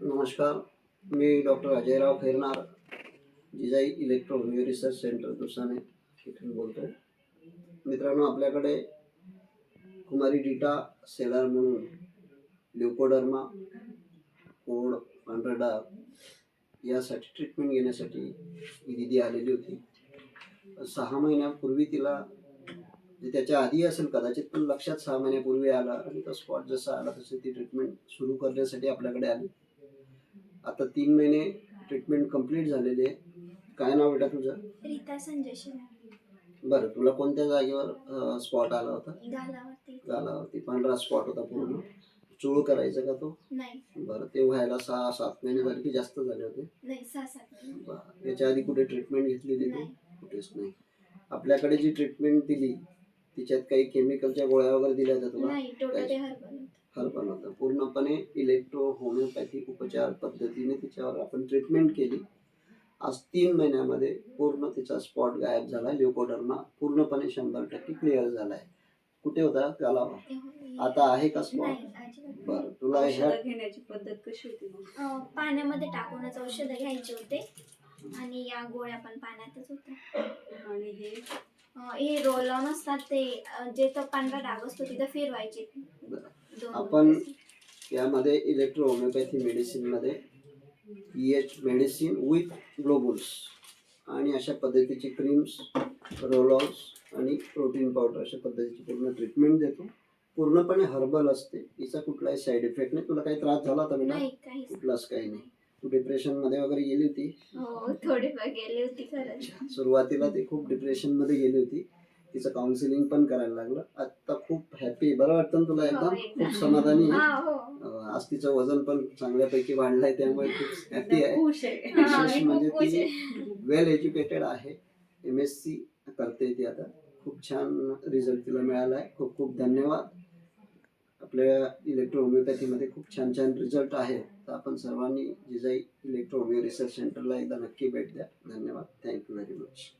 नमस्कार, मी doctor Ajayrao Khairnar, Jijai electro homeo research centre Dusane इथून बोलतो. मित्रांनो, आपल्याकडे कुमारी डिटा सेलार म्हणून ल्युकोडर्मा, कोड, पांढरा डाग यासाठी ट्रीटमेंट घेण्यासाठी ही दिदी आलेली होती. 6 महिन्यापूर्वी तिला त्याच्या आधी असेल कदाचित, पण लक्षात 6 महिन्यापूर्वी आला आणि तो स्पॉट जसा आला तशी ती ट्रीटमेंट सुरू करण्यासाठी आपल्याकडे आली. आता 3 महिने ट्रीटमेंट कंप्लीट झालेली आहे. काय नाव बेटा तुझं? रीता संजय शिंदे. बरं, तुला कोणत्या जागेवर स्पॉट आला होता? गालावरती. गालावरती पांढरा स्पॉट होता पूर्ण. चूळ करायचं का तो? नाही. बरं, ते व्हायला 6-7 महिने झाले की जास्त झाले होते? नाही, 6-7 महिने. बरं, याच्या आधी कुठे ट्रीटमेंट घेतलेली? नाही. कुठेच नाही. आपल्याकडे जी ट्रीटमेंट दिली तिच्यात काही केमिकलच्या गोळ्या वगैरे दिल्या होत्या तुला? नाही, टोटली हर्बल होतं. पूर्णपणे इलेक्ट्रो होमिओपॅथिक उपचार पद्धतीने तिच्यावर आपण ट्रीटमेंट केली. आज 3 महिन्यामध्ये पूर्ण तिचा स्पॉट गायब झाला. ल्युकोडर्मा पूर्णपणे 100% क्लिअर झालाय. कुठे होता? गालावर. आता आहे का स्पॉट? बरं, तुला ह्या घेण्याची पद्धत कशी होती? पाण्यामध्ये टाकूनच औषधं घ्यायचे होते आणि या गोळ्या पण पाण्यातच होत्या. आणि हे रोल ऑन असतात ते जे तो पांढरा डाग असतो तिथं फिरवायचे. आपण यामध्ये इलेक्ट्रो होमिओपॅथी मेडिसिनमध्ये पीएच मेडिसिन विथ ग्लोबुल्स आणि अशा पद्धतीची क्रीम्स, रोलॉन्स आणि प्रोटीन पावडर अशा पद्धतीची पूर्ण ट्रीटमेंट देतो. पूर्णपणे हर्बल असते. हिचा कुठलाही साईड इफेक्ट नाही. तुला काही त्रास झाला होता बेटा? कुठलाच काही नाही. तू डिप्रेशनमध्ये वगैरे गेली होती? हो, थोडीफार गेली होती खरंच. सुरुवातीला ती खूप डिप्रेशनमध्ये गेली होती. तिचं काउन्सिलिंग पण करायला लागलं. आता खूप हॅपी, बरं वाटतं ना तुला? एकदम खूप समाधानी आहे. आज तिचं वजन पण चांगल्यापैकी वाढलंय, त्यामुळे खूप हॅपी आहे. विशेष म्हणजे ती वेल एज्युकेटेड आहे. MSc करते ती आता. खूप छान रिझल्ट तिला मिळाला आहे. खूप खूप धन्यवाद. आपल्या इलेक्ट्रो होमिओपॅथीमध्ये खूप छान छान रिझल्ट आहे. तर आपण सर्वांनी जिजाई इलेक्ट्रो होमिओ रिसर्च सेंटरला एकदा नक्की भेट द्या. धन्यवाद. Thank you very much.